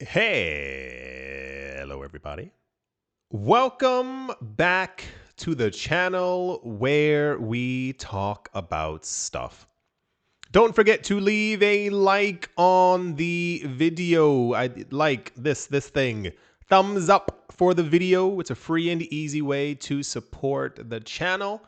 Hey, hello everybody. Welcome back to the channel where we talk about stuff. Don't forget to leave a like on the video. I like this thing. Thumbs up for the video. It's a free and easy way to support the channel.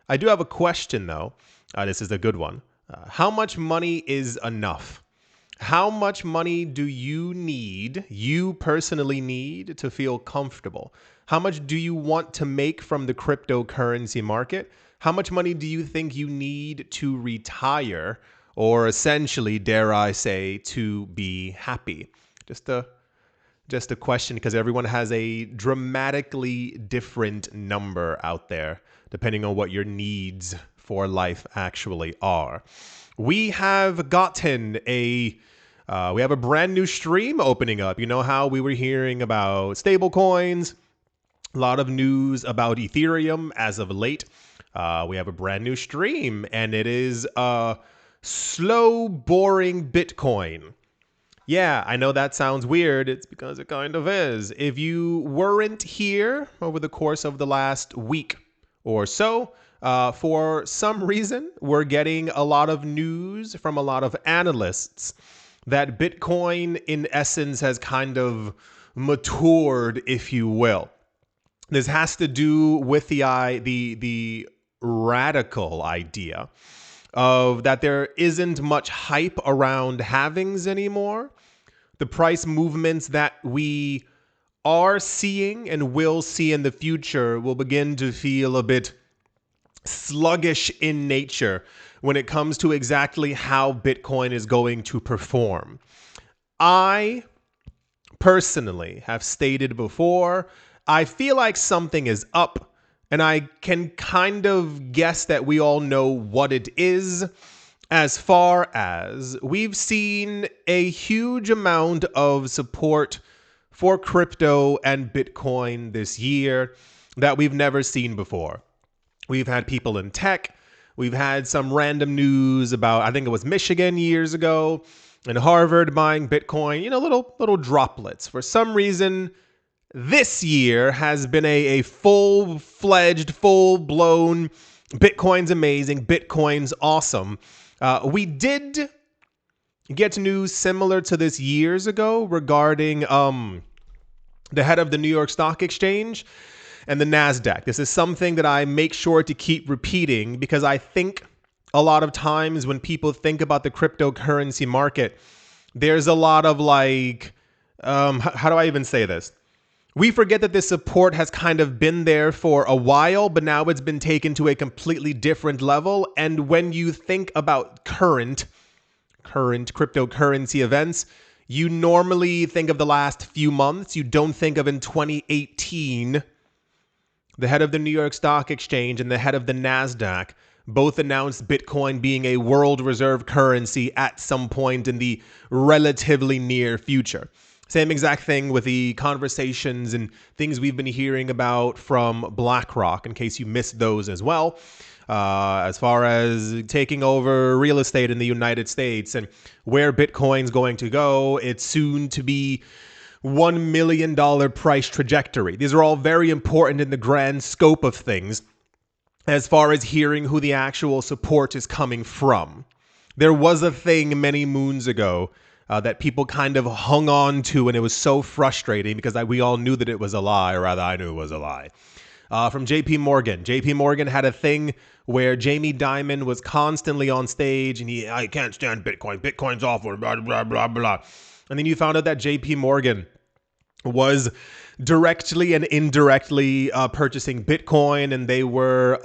I do have a question though. This is a good one. How much money is enough? How much money do you personally need to feel comfortable? How much do you want to make from the cryptocurrency market? How much money do you think you need to retire, or essentially, dare I say, to be happy? Just a question, because everyone has a dramatically different number out there, depending on what your needs for life actually are. We have gotten we have a brand new stream opening up. You know how we were hearing about stable coins, a lot of news about Ethereum as of late. We have a brand new stream, and it is slow, boring Bitcoin. Yeah, I know that sounds weird. It's because it kind of is. If you weren't here over the course of the last week or so, for some reason, we're getting a lot of news from a lot of analysts that Bitcoin, in essence, has kind of matured, if you will. This has to do with the radical idea of that there isn't much hype around halvings anymore. The price movements that we are seeing and will see in the future will begin to feel a bit sluggish in nature when it comes to exactly how Bitcoin is going to perform. I personally have stated before, I feel like something is up, and I can kind of guess that we all know what it is, as far as we've seen a huge amount of support for crypto and Bitcoin this year that we've never seen before. We've had people in tech. We've had some random news about, I think it was Michigan years ago, and Harvard buying Bitcoin, little droplets. For some reason, this year has been a full-fledged, full-blown, Bitcoin's amazing, Bitcoin's awesome. We did get news similar to this years ago regarding the head of the New York Stock Exchange and the NASDAQ. This is something that I make sure to keep repeating, because I think a lot of times when people think about the cryptocurrency market, there's a lot of how do I even say this? We forget that this support has kind of been there for a while, but now it's been taken to a completely different level. And when you think about current cryptocurrency events, you normally think of the last few months. You don't think of in 2018, the head of the New York Stock Exchange and the head of the NASDAQ both announced Bitcoin being a world reserve currency at some point in the relatively near future. Same exact thing with the conversations and things we've been hearing about from BlackRock, in case you missed those as well, as far as taking over real estate in the United States and where Bitcoin's going to go. It's soon to be $1 million price trajectory. These are all very important in the grand scope of things as far as hearing who the actual support is coming from. There was a thing many moons ago that people kind of hung on to, and it was so frustrating because we all knew that it was a lie, or rather I knew it was a lie. From JP Morgan. JP Morgan had a thing where Jamie Dimon was constantly on stage and I can't stand Bitcoin. Bitcoin's awful, blah, blah, blah, blah. And then you found out that JP Morgan was directly and indirectly purchasing Bitcoin, and they were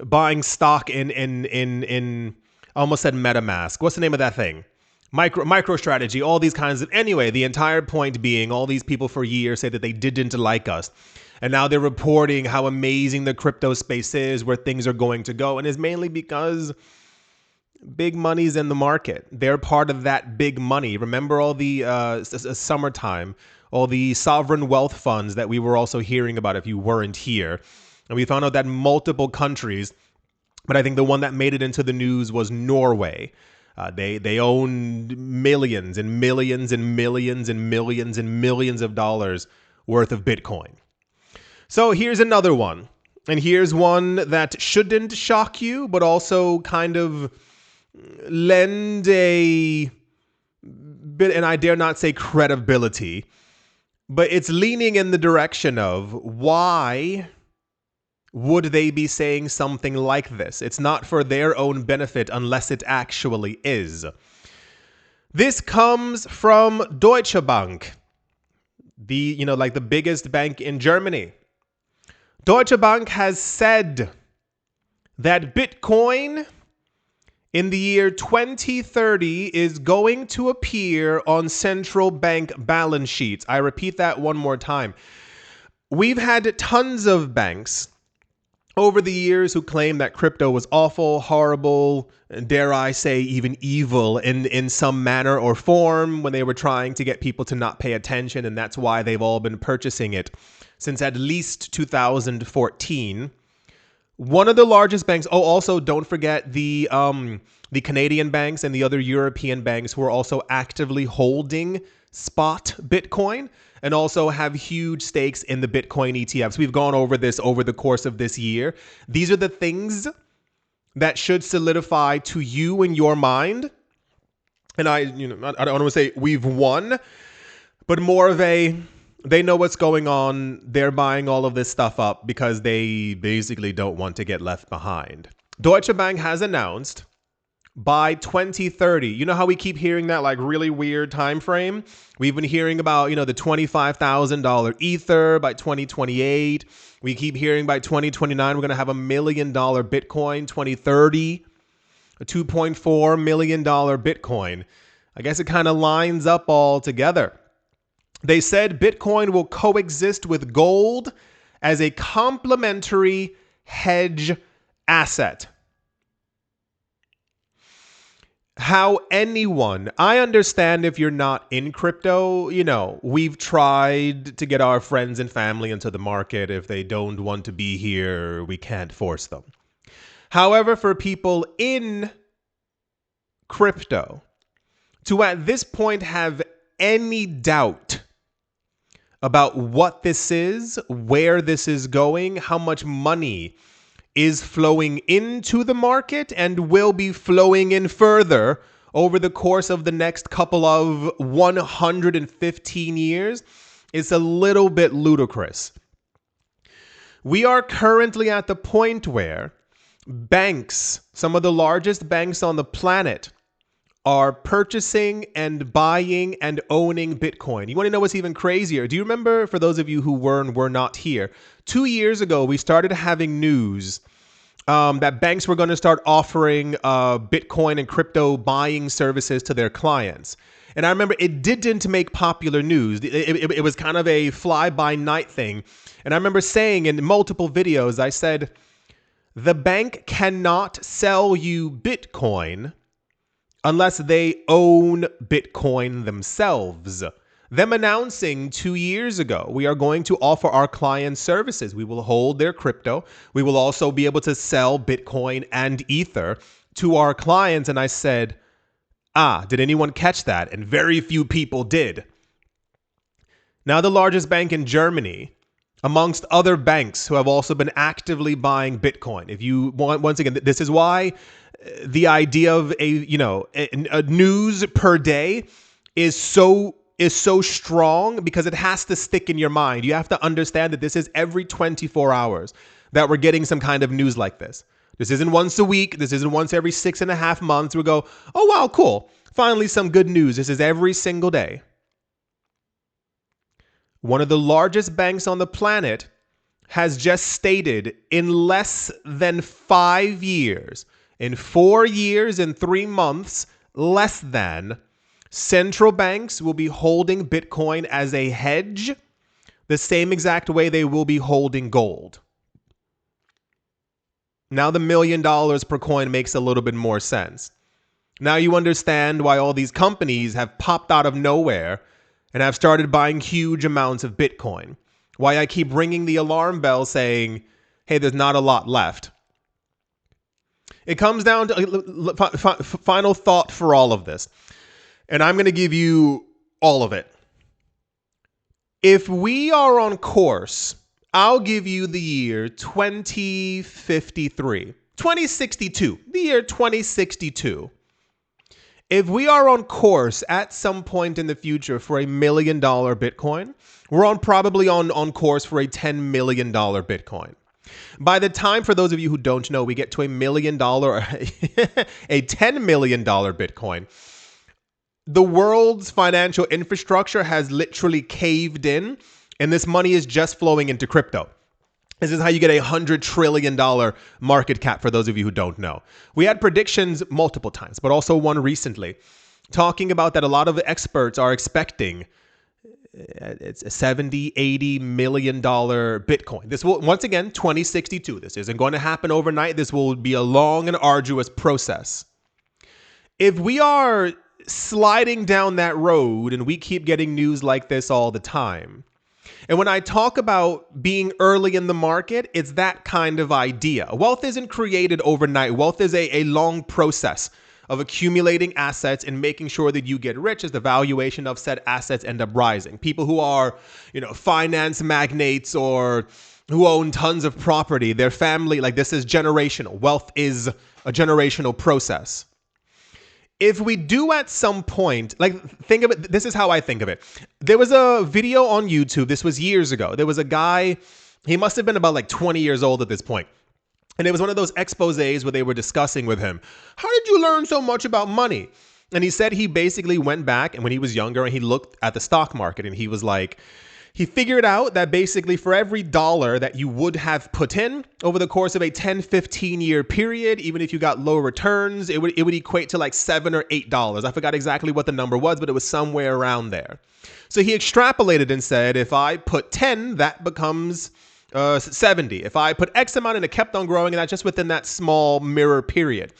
buying stock in I almost said MetaMask. What's the name of that thing? MicroStrategy, all these kinds of... Anyway, the entire point being, all these people for years say that they didn't like us. And now they're reporting how amazing the crypto space is, where things are going to go. And it's mainly because big money's in the market. They're part of that big money. Remember all the summertime, all the sovereign wealth funds that we were also hearing about if you weren't here. And we found out that multiple countries, but I think the one that made it into the news was Norway, They own millions and millions and millions and millions and millions of dollars worth of Bitcoin. So here's another one. And here's one that shouldn't shock you, but also kind of lend a bit, and I dare not say credibility, but it's leaning in the direction of why would they be saying something like this? It's not for their own benefit unless it actually is. This comes from Deutsche Bank, the biggest bank in Germany. Deutsche Bank has said that Bitcoin in the year 2030 is going to appear on central bank balance sheets. I repeat that one more time. We've had tons of banks over the years who claim that crypto was awful, horrible, dare I say even evil in some manner or form when they were trying to get people to not pay attention, and that's why they've all been purchasing it since at least 2014. One of the largest banks, also don't forget the Canadian banks and the other European banks who are also actively holding spot Bitcoin and also have huge stakes in the Bitcoin ETFs. We've gone over this over the course of this year. These are the things that should solidify to you in your mind. And I don't want to say we've won, but more of a, they know what's going on. They're buying all of this stuff up because they basically don't want to get left behind. Deutsche Bank has announced by 2030, you know how we keep hearing that like really weird time frame? We've been hearing about, the $25,000 Ether by 2028. We keep hearing by 2029, we're going to have $1 million Bitcoin, 2030, a $2.4 million Bitcoin. I guess it kind of lines up all together. They said Bitcoin will coexist with gold as a complementary hedge asset. How anyone, I understand if you're not in crypto, we've tried to get our friends and family into the market. If they don't want to be here, we can't force them. However, for people in crypto to at this point have any doubt about what this is, where this is going, how much money is flowing into the market and will be flowing in further over the course of the next couple of 115 years, is a little bit ludicrous. We are currently at the point where banks, some of the largest banks on the planet, are purchasing and buying and owning Bitcoin. You want to know what's even crazier? Do you remember, for those of you who were and were not here, 2 years ago, we started having news that banks were going to start offering Bitcoin and crypto buying services to their clients. And I remember it didn't make popular news. It was kind of a fly-by-night thing. And I remember saying in multiple videos, I said, the bank cannot sell you Bitcoin unless they own Bitcoin themselves. Them announcing 2 years ago, we are going to offer our clients services. We will hold their crypto. We will also be able to sell Bitcoin and Ether to our clients. And I said, did anyone catch that? And very few people did. Now, the largest bank in Germany, amongst other banks who have also been actively buying Bitcoin. If you want, once again, this is why the idea of a news per day is so strong, because it has to stick in your mind. You have to understand that this is every 24 hours that we're getting some kind of news like this. This isn't once a week. This isn't once every 6.5 months. We go, oh, wow, cool. Finally, some good news. This is every single day. One of the largest banks on the planet has just stated in less than 5 years, in 4 years and 3 months, less than, central banks will be holding Bitcoin as a hedge the same exact way they will be holding gold. Now the $1 million per coin makes a little bit more sense. Now you understand why all these companies have popped out of nowhere and have started buying huge amounts of Bitcoin. Why I keep ringing the alarm bell saying, hey, there's not a lot left. It comes down to final thought for all of this. And I'm going to give you all of it. If we are on course, I'll give you the year 2053, 2062, the year 2062. If we are on course at some point in the future for $1 million Bitcoin, we're probably on course for a $10 million Bitcoin. By the time, for those of you who don't know, we get to $1 million, a $10 million Bitcoin, the world's financial infrastructure has literally caved in, and this money is just flowing into crypto. This is how you get a $100 trillion market cap, for those of you who don't know. We had predictions multiple times, but also one recently, talking about that a lot of experts are expecting it's a $70, $80 million Bitcoin. This will, once again, 2062. This isn't going to happen overnight. This will be a long and arduous process. If we are sliding down that road and we keep getting news like this all the time, and when I talk about being early in the market, it's that kind of idea. Wealth isn't created overnight. Wealth is a long process of accumulating assets and making sure that you get rich as the valuation of said assets end up rising. People who are, finance magnates or who own tons of property, their family, like, this is generational. Wealth is a generational process. If we do at some point, like, think of it, this is how I think of it. There was a video on YouTube, this was years ago. There was a guy, he must have been about like 20 years old at this point. And it was one of those exposés where they were discussing with him, how did you learn so much about money? And he said he basically went back and when he was younger and he looked at the stock market and he was like, he figured out that basically for every dollar that you would have put in over the course of a 10, 15 year period, even if you got low returns, it would equate to like $7 or $8. I forgot exactly what the number was, but it was somewhere around there. So he extrapolated and said, if I put 10, that becomes 70. If I put X amount and it kept on growing, and that's just within that small mirror period.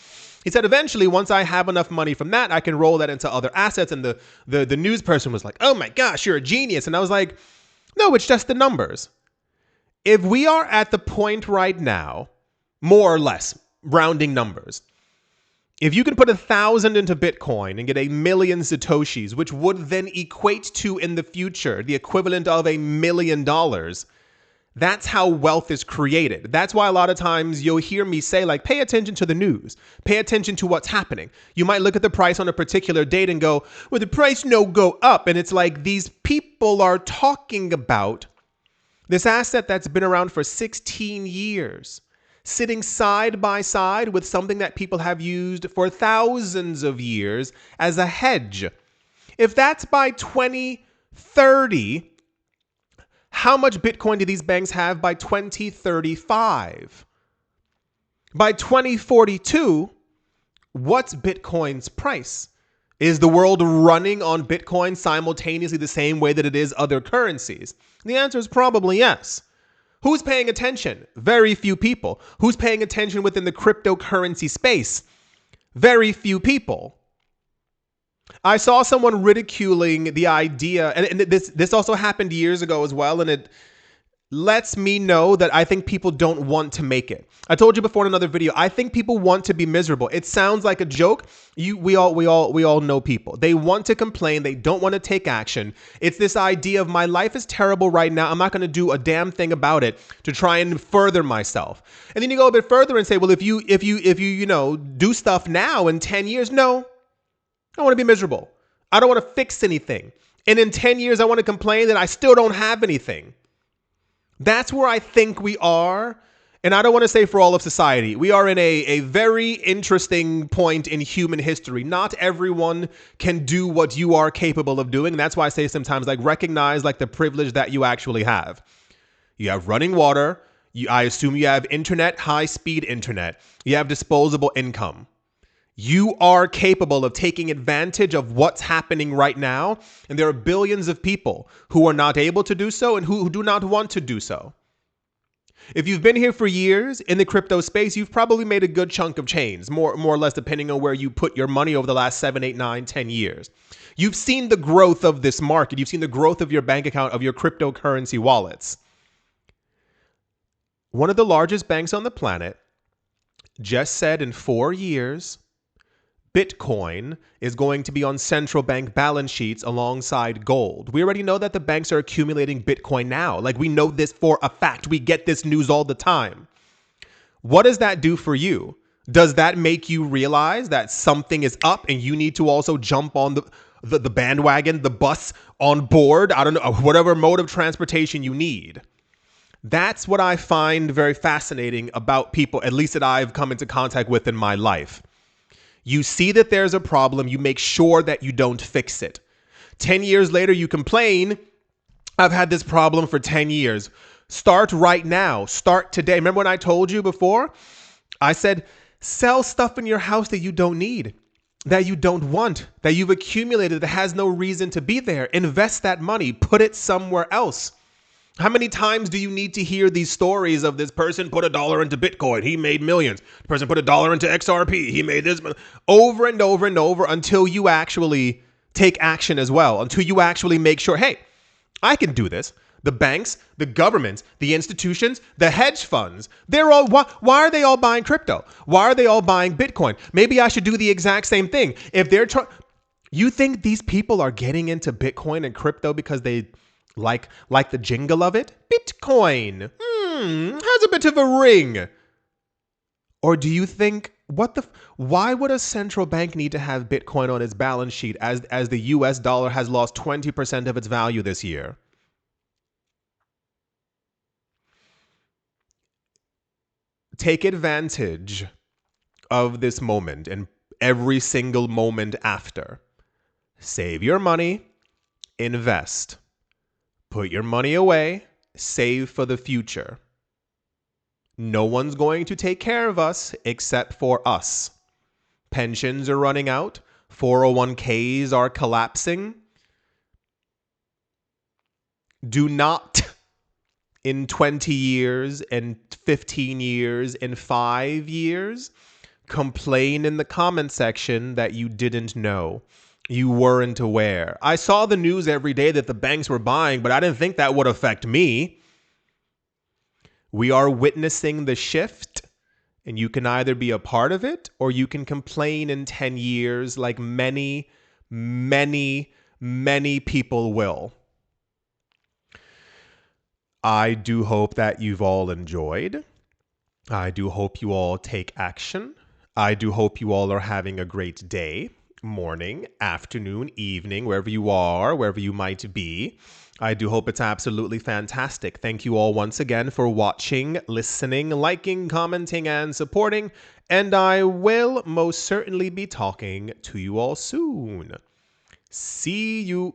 He said, eventually, once I have enough money from that, I can roll that into other assets. And the news person was like, oh my gosh, you're a genius. And I was like, no, it's just the numbers. If we are at the point right now, more or less, rounding numbers, if you can put 1,000 into Bitcoin and get 1 million Satoshis, which would then equate to, in the future, the equivalent of $1 million, that's how wealth is created. That's why a lot of times you'll hear me say, like, pay attention to the news. Pay attention to what's happening. You might look at the price on a particular date and go, well, the price no go up. And it's like these people are talking about this asset that's been around for 16 years, sitting side by side with something that people have used for thousands of years as a hedge. If that's by 2030, how much Bitcoin do these banks have by 2035? By 2042, what's Bitcoin's price? Is the world running on Bitcoin simultaneously the same way that it is other currencies? The answer is probably yes. Who's paying attention? Very few people. Who's paying attention within the cryptocurrency space? Very few people. I saw someone ridiculing the idea, and this also happened years ago as well, and it lets me know that I think people don't want to make it. I told you before in another video, I think people want to be miserable. It sounds like a joke. We all know people. They want to complain. They don't want to take action. It's this idea of my life is terrible right now. I'm not going to do a damn thing about it to try and further myself. And then you go a bit further and say, well, if you do stuff now in 10 years, no. I want to be miserable. I don't want to fix anything. And in 10 years, I want to complain that I still don't have anything. That's where I think we are. And I don't want to say for all of society. We are in a very interesting point in human history. Not everyone can do what you are capable of doing. And that's why I say sometimes, like, recognize like the privilege that you actually have. You have running water. I assume you have internet, high-speed internet. You have disposable income. You are capable of taking advantage of what's happening right now. And there are billions of people who are not able to do so and who do not want to do so. If you've been here for years in the crypto space, you've probably made a good chunk of change, more or less depending on where you put your money over the last 7, 8, 9, 10 years. You've seen the growth of this market. You've seen the growth of your bank account, of your cryptocurrency wallets. One of the largest banks on the planet just said in 4 years, Bitcoin is going to be on central bank balance sheets alongside gold. We already know that the banks are accumulating Bitcoin now. Like, we know this for a fact. We get this news all the time. What does that do for you? Does that make you realize that something is up and you need to also jump on the bandwagon, the bus, on board? I don't know, whatever mode of transportation you need. That's what I find very fascinating about people, at least that I've come into contact with in my life. You see that there's a problem, you make sure that you don't fix it. 10 years later, you complain, I've had this problem for 10 years. Start right now. Start today. Remember when I told you before? I said, sell stuff in your house that you don't need, that you don't want, that you've accumulated that has no reason to be there. Invest that money. Put it somewhere else. How many times do you need to hear these stories of this person put $1 into Bitcoin, he made millions. The person put $1 into XRP, he made this, over and over and over until you actually take action as well, until you actually make sure, hey, I can do this. The banks, the governments, the institutions, the hedge funds, they're all, why are they all buying crypto? Why are they all buying Bitcoin? Maybe I should do the exact same thing. If they're you think these people are getting into Bitcoin and crypto because they like the jingle of it? Bitcoin, has a bit of a ring. Or do you think, why would a central bank need to have Bitcoin on its balance sheet as the US dollar has lost 20% of its value this year? Take advantage of this moment and every single moment after. Save your money, invest, put your money away, save for the future. No one's going to take care of us except for us. Pensions are running out, 401ks are collapsing. Do not, in 20 years, in 15 years, in 5 years, complain in the comment section that you didn't know. You weren't aware. I saw the news every day that the banks were buying, but I didn't think that would affect me. We are witnessing the shift, and you can either be a part of it or you can complain in 10 years like many, many, many people will. I do hope that you've all enjoyed. I do hope you all take action. I do hope you all are having a great day, morning, afternoon, evening, wherever you are, wherever you might be. I do hope it's absolutely fantastic. Thank you all once again for watching, listening, liking, commenting, and supporting. And I will most certainly be talking to you all soon. See you.